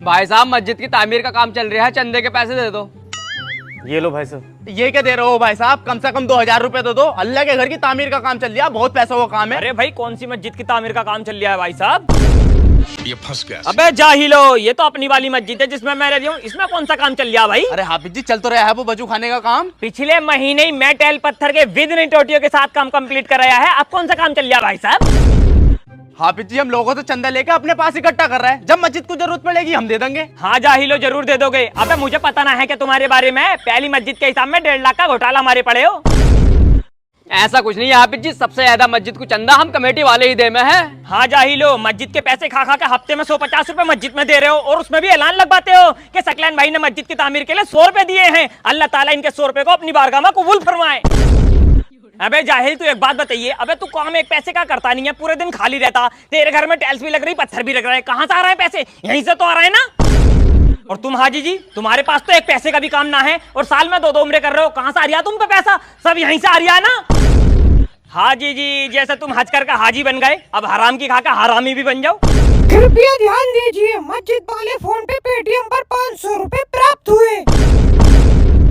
भाई साहब मस्जिद की तामीर का काम चल रहा है, चंदे के पैसे दे दो। ये लो भाई साहब। ये क्या दे रहे हो भाई साहब? कम से कम 2000 रुपए दो। अल्लाह के घर की तामीर का काम चल रहा है, बहुत पैसों का काम है। अरे भाई कौन सी मस्जिद की तामीर का काम चल रहा है भाई साहब? ये फंस गया। अबे जाहिलो, ये तो अपनी वाली मस्जिद है जिसमें मैं रह रही हूँ, इसमें कौन सा काम चल रहा है भाई? अरे हाफिज जी चल तो रहा है वो वजू खाने का काम। पिछले महीने ही मैं टेल पत्थर के विद टोटियों के साथ काम कंप्लीट कराया है, अब कौन सा काम चल रहा है भाई साहब? हाफिज जी हम लोगों से चंदा लेके अपने पास इकट्ठा कर रहे हैं, जब मस्जिद को जरूरत पड़ेगी हम दे देंगे। हाँ जाहिलो जरूर दे दोगे। अबे मुझे पता ना है कि तुम्हारे बारे में पहली मस्जिद के हिसाब में 1.5 लाख का घोटाला हमारे पड़े हो। ऐसा कुछ नहीं है हाफिज जी, सबसे ज्यादा मस्जिद को चंदा हम कमेटी वाले ही दे में है। हाँ जाहिलो, मस्जिद के पैसे खा खा के हफ्ते में 150 रुपए मस्जिद में दे रहे हो और उसमें भी ऐलान लगवाते हो कि सकलैन भाई ने मस्जिद की तामीर के लिए 100 रुपए दिए हैं, अल्लाह ताला इनके 100 रुपए को अपनी बारगाह में कबूल फरमाए। अबे जाहिल तू एक बात बताइए, अबे तू काम एक पैसे का करता नहीं है, पूरे दिन खाली रहता, तेरे घर में टाइल्स भी लग रही, पत्थर भी लग रहा है, कहाँ से आ रहे हैं पैसे? यहीं से तो आ रहे हैं ना। और तुम हाजी जी, तुम्हारे पास तो एक पैसे का भी काम ना है और साल में 2 उम्रे कर रहे हो, कहाँ से आ रहा तुम पे पैसा? सब यहीं से आ रहा है ना। हाजी जी जैसे तुम हज कर का हाजी बन गए, अब हराम की खा का हरामी भी बन जाओ। कृपया ध्यान दीजिए, मस्जिद वाले फोन पे पेटीएम पर 500 रुपए प्राप्त हुए।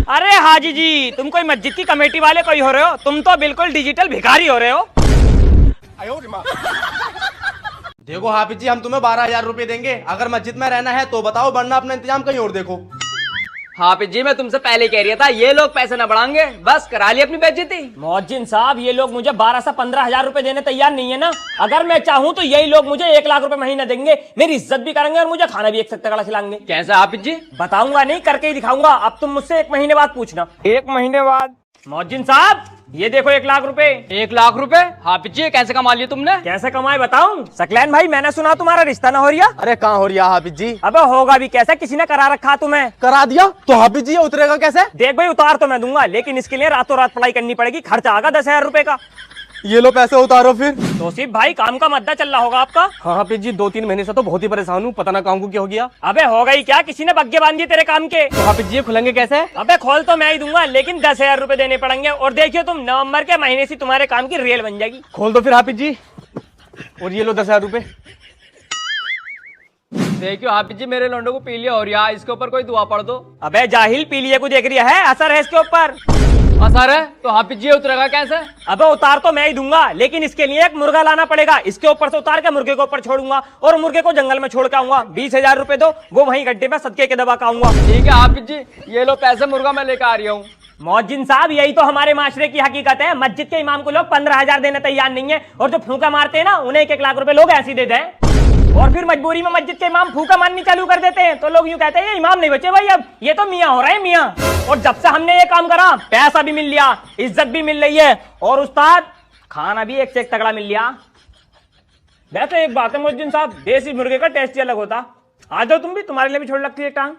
अरे हाजी जी, तुम कोई मस्जिद की कमेटी वाले कोई हो रहे हो? तुम तो बिल्कुल डिजिटल भिखारी हो रहे हो। देखो हाफिज जी हम तुम्हें 12,000 रुपए देंगे, अगर मस्जिद में रहना है तो बताओ, वरना अपना इंतजाम कहीं और देखो। हाफिज जी मैं तुमसे पहले कह रहा था, ये लोग पैसे न बढ़ाएंगे, बस करा ली अपनी बेइज्जती। मौजिन साहब ये लोग मुझे 12 से 15,000 रुपए देने तैयार नहीं है ना। अगर मैं चाहूँ तो यही लोग मुझे 1 लाख रुपए महीना देंगे, मेरी इज्जत भी करेंगे और मुझे खाना भी 1 तगड़ा खिलाएंगे। कैसा हाफिज जी? बताऊंगा नहीं, करके ही दिखाऊंगा। अब तुम मुझसे 1 महीने बाद पूछना। 1 महीने बाद? मौजिन साहब ये देखो 1 लाख रुपए। 1 लाख रुपए? हाफिज जी कैसे कमा लिए तुमने? कैसे कमाए बताऊं? सकलैन भाई मैंने सुना तुम्हारा रिश्ता ना हो रिया। अरे कहाँ हो रहा हाफिज जी? अबे होगा भी कैसे, किसी ने करा रखा तुम्हें। करा दिया तो हाफिज जी ये उतरेगा कैसे? देख भाई उतार तो मैं दूंगा, लेकिन इसके लिए रातों रात पढ़ाई करनी पड़ेगी, खर्चा आगा 10,000 रुपए का। ये लो पैसे उतारो फिर। तौसीफ भाई काम का मद्दा चल रहा होगा आपका? हाँ हाफिज जी 2-3 महीने से तो बहुत ही परेशान हूँ, पता ना काम को क्या हो गया। अबे होगा ही क्या, किसी ने बग्गे बांध दिए तेरे काम के। तो हाफिज जी ये खुलेंगे कैसे? अबे खोल तो मैं ही दूंगा, लेकिन 10,000 रुपए देने पड़ेंगे और देखियो तुम नवंबर के महीने से तुम्हारे काम की रेल बन जाएगी। खोल दो फिर हाफिज जी, और ये लो 10,000 रुपए। देखियो हाफिज जी मेरे लोंडो को पी लिया और यार इसके ऊपर कोई दुआ पढ़ दो। अबे जाहिल पीलिए को देख रही है, असर है इसके ऊपर। असर है तो हाफिज जी उतरेगा कैसे? अबे उतार तो मैं ही दूंगा, लेकिन इसके लिए एक मुर्गा लाना पड़ेगा, इसके ऊपर से उतार के मुर्गे के ऊपर छोड़ूंगा और मुर्गे को जंगल में छोड़ के आऊंगा। 20,000 रुपए दो, वो वहीं गड्ढे में सदके के दबा के आऊंगा। ठीक है हाफिज जी, ये लो पैसे, मुर्गा मैं लेकर आ रही हूँ। मौजिन साहब यही तो हमारे माशरे की हकीकत है, मस्जिद के इमाम को लोग 15,000 देने तैयार नहीं है और जो फूंका मारते हैं ना उन्हें 1-1 लाख रुपए लोग ऐसे ही दे दें और फिर मजबूरी में मस्जिद के इमाम फूंका मारनी चालू कर देते हैं, तो लोग यूं कहते हैं ये इमाम नहीं बचे भाई, अब ये तो मियाँ हो रहे हैं मियाँ। और जब से हमने ये काम करा पैसा भी मिल लिया, इज्जत भी मिल रही है और उस्ताद खाना भी 1 से 1 तगड़ा मिल लिया। वैसे एक बात है मौजिन साहब, देसी मुर्गे का टेस्ट ही अलग होता। आ जाओ तुम भी, तुम्हारे लिए भी छोड़ लगती है टांग।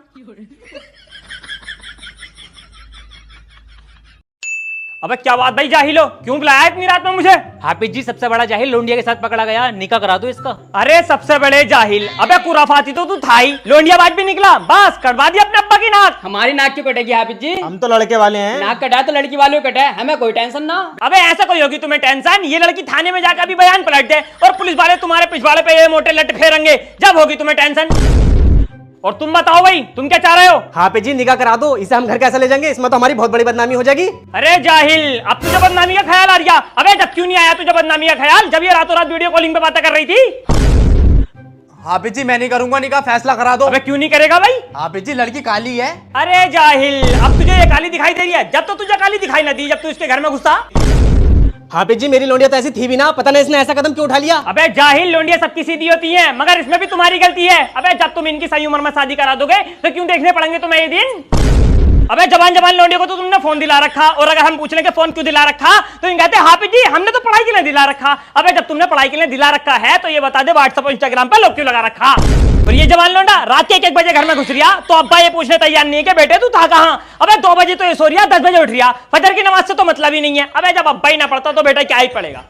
अबे क्या बात भाई जाहिलो, क्यों बुलाया इतनी रात में मुझे? हाफिज जी सबसे बड़ा जाहिल लोंडिया के साथ पकड़ा गया, निकाह करा दो इसका। अरे सबसे बड़े जाहिल, अबे कुराफाती तो तू था ही, लोंडियाबाज भी निकला, बस कटवा दिया अपने अब्बा की नाक। हमारी नाक क्यों कटेगी हाफिज जी? हम तो लड़के वाले हैं। नाक कटा तो लड़की वालों को कटा है, हमें कोई टेंशन ना। अबे ऐसा कोई होगी तुम्हें टेंशन? ये लड़की थाने में जाकर भी बयान पलट दे और पुलिस वाले तुम्हारे पिछवाड़े पे ये मोटे लट फेरेंगे, जब होगी तुम्हें टेंशन। और तुम बताओ भाई तुम क्या चाह रहे हो? हाफिज जी निकाह करा दो, इसे हम घर कैसे ले जाएंगे? इसमें तो हमारी बहुत बड़ी बदनामी हो जाएगी। अरे जाहिल, अब तुझे बदनामी का ख्याल आ गया? अबे जब क्यों नहीं आया तुझे बदनामी का ख्याल, जब ये रातों रात वीडियो कॉलिंग पे बातें कर रही थी? हाफिज जी मैं नहीं करूंगा निकाह, फैसला करा दो। अबे क्यों नहीं करेगा भाई? हाफिज जी लड़की काली है। अरे जाहिल, अब तुझे ये काली दिखाई दे रही है, जब तो तुझे काली दिखाई ना दी जब तू इसके घर में घुसा। हाफिज जी मेरी लोंडिया तो ऐसी थी भी ना, पता नहीं इसने ऐसा कदम क्यों उठा लिया। अबे जाहिल, लोंडिया सबकी सीधी होती है, मगर इसमें भी तुम्हारी गलती है। अबे जब तुम इनकी सही उम्र में शादी करा दोगे तो क्यों देखने पड़ेंगे तुम्हें ये दिन? अबे जवान जवान लोंडिया को तो तुमने फोन दिला रखा, और अगर हम पूछ लें कि फोन क्यों दिला रखा तो इन कहते हैं हाफिज जी हमने तो पढ़ाई के लिए दिला रखा। अबे जब तुमने पढ़ाई के लिए दिला रखा है तो ये बता दे व्हाट्सएप और इंस्टाग्राम पे लोग क्यों लगा रखा? और ये जवान लौंडा रात के 1-1 बजे घर में घुस रिया तो अब्बा ये पूछने तैयार नहीं है कि बेटे तू था कहाँ? अबे 2 बजे तो ये सो रिया, 10 बजे उठ रिया, फजर की नमाज से तो मतलब ही नहीं है। अबे जब अब्बा ही ना पढ़ता तो बेटा क्या ही पड़ेगा?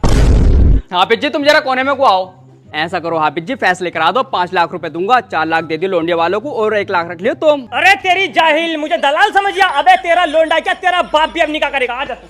हाफिज जी तुम जरा कोने में को आओ। ऐसा करो हाफिज जी फैसले करा दो, 5 लाख रुपए दूंगा, 4 लाख दे दियो लोंडिया वालों को और 1 लाख रख लियो तुम। अरे तेरी जाहिल, मुझे दलाल समझ गया? अबे तेरा लोंडा क्या तेरा बाप भी अब निकाह करेगा, आ जा तू।